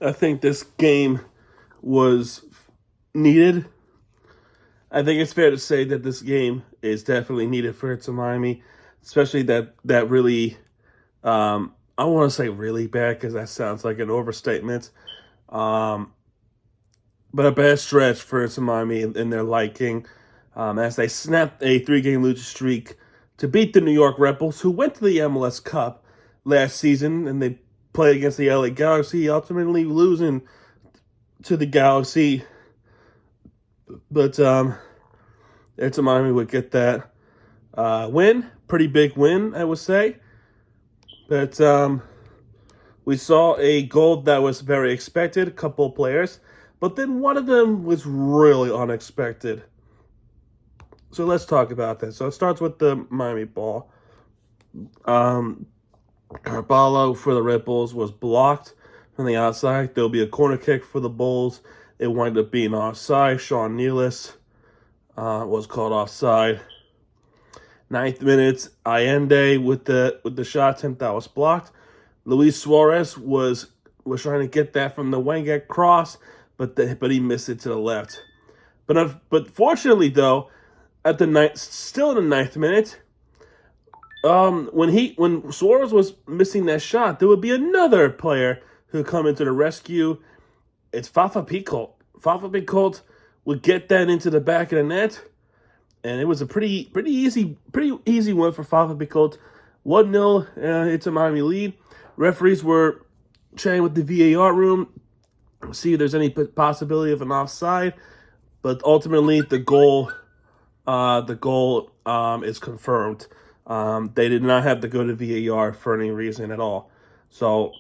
I think this game was needed. I think it's fair to say that this game is definitely needed for Inter Miami, especially that really. I want to say really bad because that sounds like an overstatement. Um, but a bad stretch for Inter Miami in their liking, as they snapped a three-game losing streak to beat the New York Red Bulls, who went to the MLS Cup last season, and they played against the LA Galaxy, ultimately losing to the Galaxy. But Inter Miami would get that win, pretty big win, I would say. But we saw a goal that was very expected, a couple of players, but then one of them was really unexpected. So let's talk about that. So it starts with the Miami ball. Carballo for the Red Bulls was blocked from the outside. There'll be a corner kick for the Bulls. It wound up being offside. Sean Nealis was called offside. Ninth minute, Allende with the shot attempt that was blocked. Luis Suarez was trying to get that from the Wenger cross, but he missed it to the left. But fortunately though, still in the ninth minute, when Suarez was missing that shot, there would be another player who would come into the rescue. It's Fafa Picault. Fafa Picault would get that into the back of the net, and it was a pretty easy win for Fafa Picault. 1-0 Inter Miami lead. Referees were chatting with the VAR room, see if there's any possibility of an offside, but ultimately the goal is confirmed. They did not have to go to VAR for any reason at all. So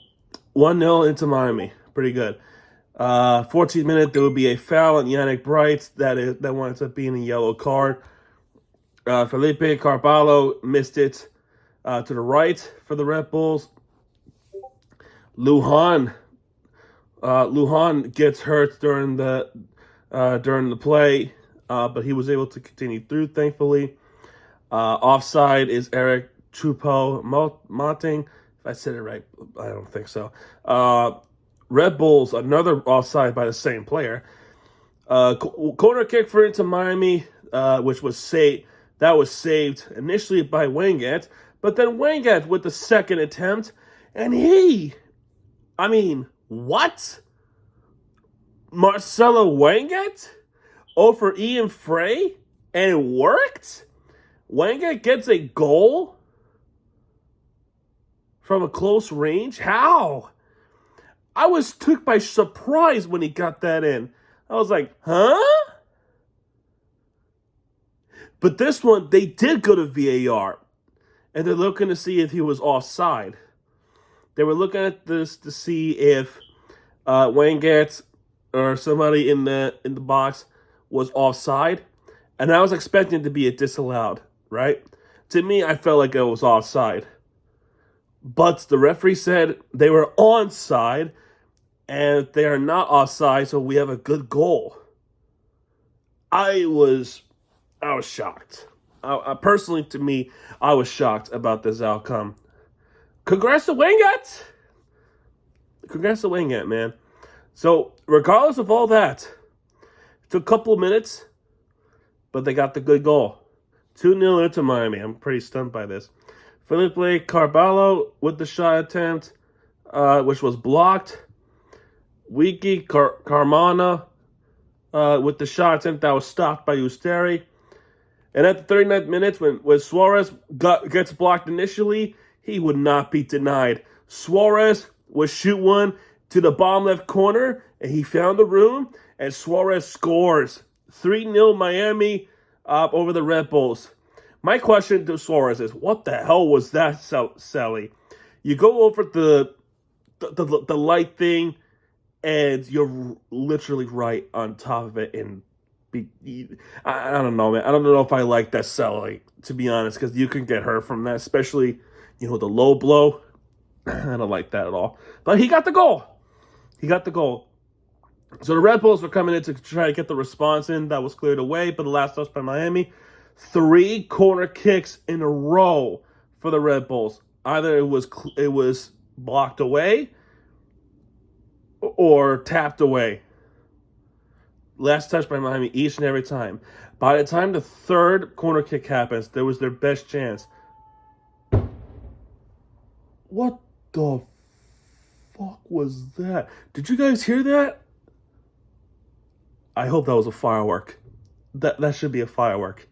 1-0 Inter Miami, pretty good. 14th minute, there would be a foul on Yannick Bright that winds up being a yellow card. Felipe Carballo missed it to the right for the Red Bulls. Lujan gets hurt during the play, but he was able to continue through, thankfully. Offside is Eric Choupo-Moting. If I said it right, I don't think so. Red Bulls, another offside by the same player. Corner kick for Inter Miami, which was saved. That was saved initially by Wenger, but then Wenger with the second attempt, and what? Marcelo Wenger over Ian Frey, and it worked? Wenger gets a goal from a close range? How? I was took by surprise when he got that in. I was like, huh? But this one, they did go to VAR, and they're looking to see if he was offside. They were looking at this to see if Wenger or somebody in the box was offside, and I was expecting it to be a disallowed, right? To me, I felt like it was offside. But the referee said they were onside, and they are not offside, so we have a good goal. I was shocked. Personally, to me, I was shocked about this outcome. Congrats to Wenger! Congrats to Wenger, man. So, regardless of all that, it took a couple of minutes, but they got the good goal. 2-0 into Miami. I'm pretty stunned by this. Felipe Carballo with the shot attempt, which was blocked. Wiki Carmona with the shot attempt that was stopped by Usteri. And at the 39th minute, when Suarez gets blocked initially, he would not be denied. Suarez would shoot one to the bottom left corner, and he found the room, and Suarez scores. 3-0 Miami over the Red Bulls. My question to Suarez is, what the hell was that, Sally? You go over the light thing, and you're literally right on top of it, and I don't know, man. I don't know if I like that Sally, to be honest, because you can get hurt from that, especially, the low blow. I don't like that at all. But he got the goal. So the Red Bulls were coming in to try to get the response in. That was cleared away, but the last touch by Miami. 3 corner kicks in a row for the Red Bulls. Either it was blocked away, or tapped away. Last touch by Miami each and every time. By the time the third corner kick happens, there was their best chance. What the fuck was that? Did you guys hear that? I hope that was a firework. That should be a firework.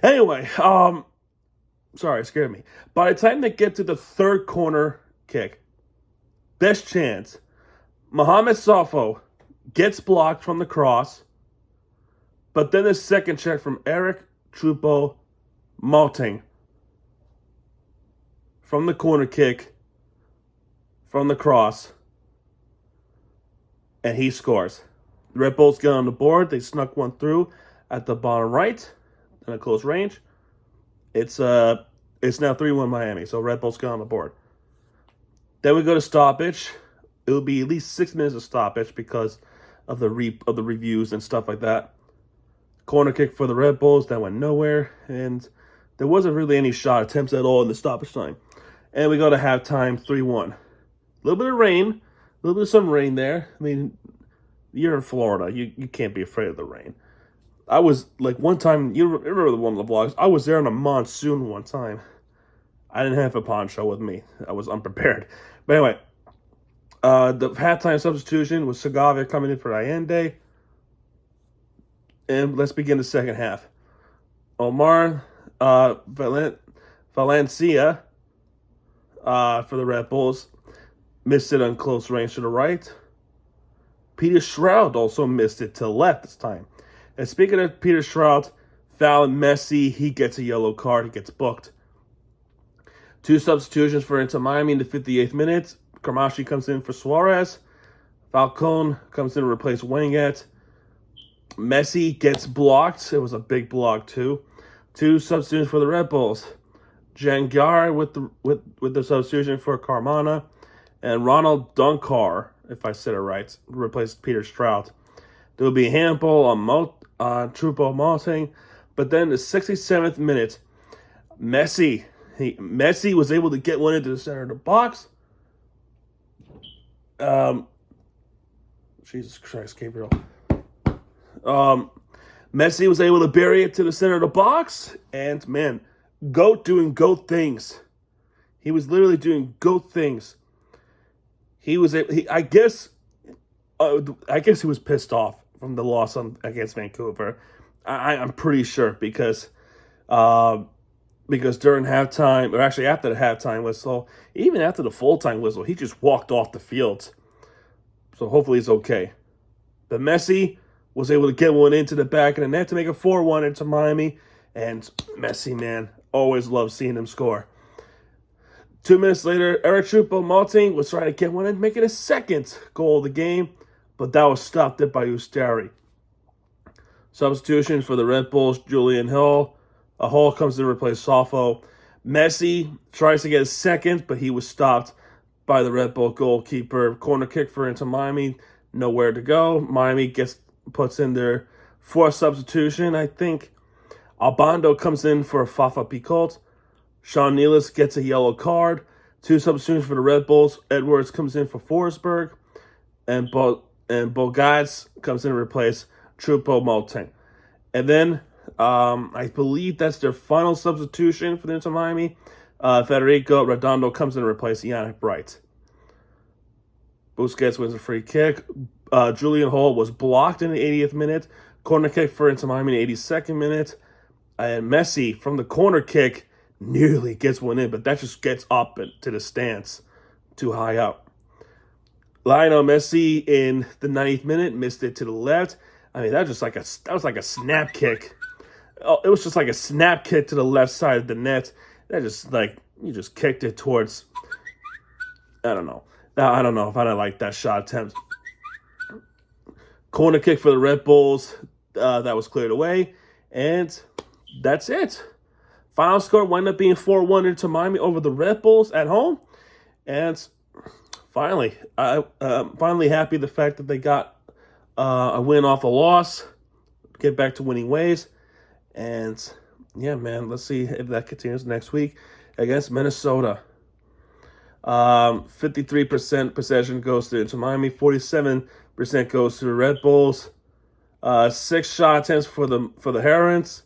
Anyway, sorry, it scared me. By the time they get to the third corner kick, best chance, Mohamed Safo gets blocked from the cross, but then the second check from Eric Choupo-Moting from the corner kick, from the cross, and he scores. The Red Bulls get on the board. They snuck one through at the bottom right in a close range. It's now 3-1 Miami, so Red Bulls get on the board. Then we go to stoppage. It will be at least 6 minutes of stoppage because of the reviews and stuff like that. Corner kick for the Red Bulls that went nowhere, and there wasn't really any shot attempts at all in the stoppage time. And we go to halftime, 3-1. A little bit of rain, a little bit of some rain there. I mean, you're in Florida, you can't be afraid of the rain. I was like one time, you remember one of the vlogs? I was there in a monsoon one time. I didn't have a poncho with me. I was unprepared. But anyway, the halftime substitution was Segovia coming in for Allende. And let's begin the second half. Omar Valencia for the Red Bulls missed it on close range to the right. Peter Shroud also missed it to the left this time. And speaking of Peter Shroud, fouling Messi, he gets a yellow card. He gets booked. 2 substitutions for Inter Miami in the 58th minute. Camacho comes in for Suarez. Falcone comes in to replace Wenget. Messi gets blocked. It was a big block too. 2 substitutions for the Red Bulls. Jangar with the substitution for Carmona. And Ronald Dunkar, if I said it right, replaced Peter Strout. There will be a handball on Choupo-Moting. But then the 67th minute, Messi was able to get one into the center of the box. Jesus Christ, Gabriel. Messi was able to bury it to the center of the box. And, man, GOAT doing GOAT things. He was literally doing GOAT things. I guess he was pissed off from the loss against Vancouver. I'm pretty sure because during halftime, or actually after the halftime whistle, even after the full-time whistle, he just walked off the field. So hopefully he's okay. But Messi was able to get one into the back of the net to make it 4-1 into Miami. And Messi, man, always love seeing him score. 2 minutes later, Eric Choupo-Moting was trying to get one in, making his second goal of the game, but that was stopped by Ustari. Substitution for the Red Bulls, Julian Hill. A Hall comes in to replace Safo. Messi tries to get his second, but he was stopped by the Red Bull goalkeeper. Corner kick for Inter Miami, nowhere to go. Miami puts in their 4th substitution, I think. Albando comes in for Fafa Picoult. Sean Nealis gets a yellow card. 2 substitutions for the Red Bulls. Edwards comes in for Forsberg. And Bogarts comes in to replace Choupo-Moting. And then I believe that's their final substitution for the Inter Miami. Federico Redondo comes in to replace Yannick Bright. Busquets wins a free kick. Julian Hall was blocked in the 80th minute. Corner kick for Inter Miami in the 82nd minute. And Messi, from the corner kick, nearly gets one in, but that just gets up to the stance. Too high up. Lionel Messi in the 90th minute missed it to the left. I mean, that was like a snap kick. Oh, it was just like a snap kick to the left side of the net. That just you just kicked it towards. I don't know. I don't know if I don't like that shot attempt. Corner kick for the Red Bulls. That was cleared away, and that's it. Final score wound up being 4-1 into Miami over the Red Bulls at home, and finally, I'm finally happy the fact that they got a win off a loss, get back to winning ways, and yeah, man, let's see if that continues next week against Minnesota. 53% possession goes to Miami. 47% goes to the Red Bulls. 6 shot attempts for the Herons.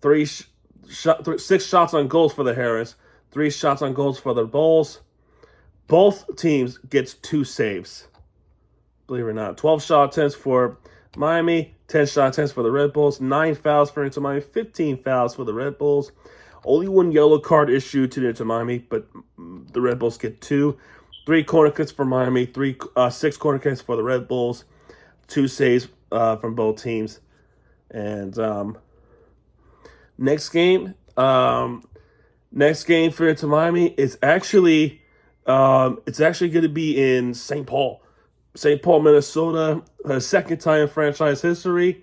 6 shots on goals for the Herons. 3 shots on goals for the Bulls. Both teams gets 2 saves. Believe it or not. 12 shot attempts for Miami. 10 shot attempts for the Red Bulls. 9 fouls for Inter Miami. 15 fouls for the Red Bulls. Only 1 yellow card issued to Inter Miami, but the Red Bulls get 2. 3 corner kicks for Miami. 6 corner kicks for the Red Bulls. 2 saves from both teams. And next game for Inter Miami is actually going to be in St. Paul, Minnesota. Second time in franchise history.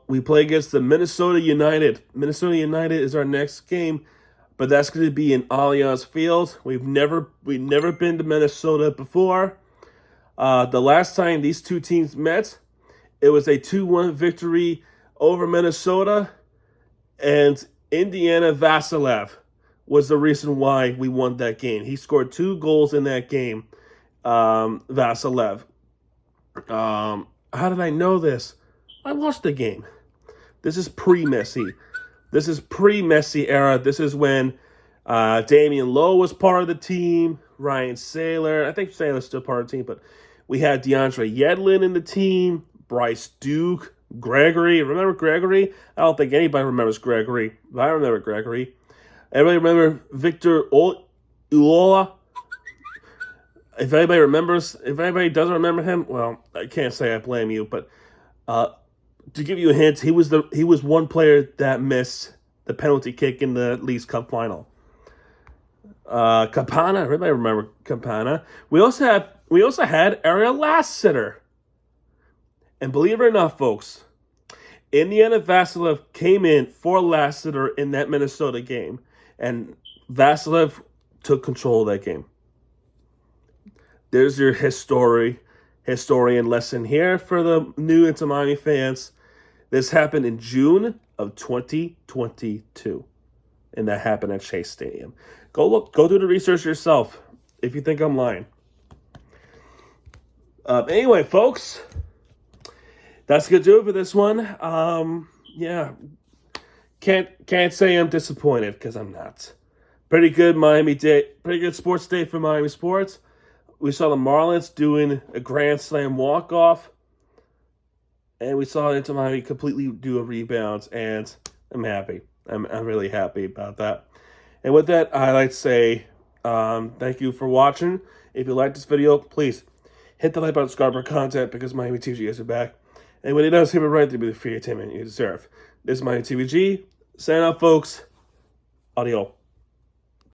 We play against the Minnesota United. Minnesota United is our next game, but that's going to be in Allianz Field. We've never been to Minnesota before. The last time these two teams met, it was a 2-1 victory over Minnesota, and Indiana Vasilev was the reason why we won that game. He scored 2 goals in that game, Vasilev. How did I know this? I watched the game. This is pre-Messi. This is pre-Messi era. This is when Damian Lowe was part of the team. Ryan Saylor. I think Saylor's still part of the team, but we had DeAndre Yedlin in the team. Bryce Duke. Gregory. Remember Gregory? I don't think anybody remembers Gregory, but I remember Gregory. Everybody remember Victor Ulola? If anybody doesn't remember him, well, I can't say I blame you, but to give you a hint, he was one player that missed the penalty kick in the Leagues Cup final. Campana, everybody remember Campana. We also had Ariel Lassiter. And believe it or not, folks, Indiana Vasilev came in for Lassiter in that Minnesota game, and Vasilev took control of that game. There's your historian lesson here for the new Inter Miami fans. This happened in June of 2022, and that happened at Chase Stadium. Go do the research yourself if you think I'm lying. Anyway, folks, that's gonna do it for this one. Yeah, can't say I'm disappointed because I'm not. Pretty good Miami day. Pretty good sports day for Miami sports. We saw the Marlins doing a Grand Slam walk-off. And we saw Inter Miami completely do a rebound. And I'm happy. I'm really happy about that. And with that, I'd like to say thank you for watching. If you like this video, please hit the like button, subscribe for content, because Miami TVG are back. And when it does, hit it right to be the free entertainment you deserve. This is Miami TVG. Sign out, folks. Audio.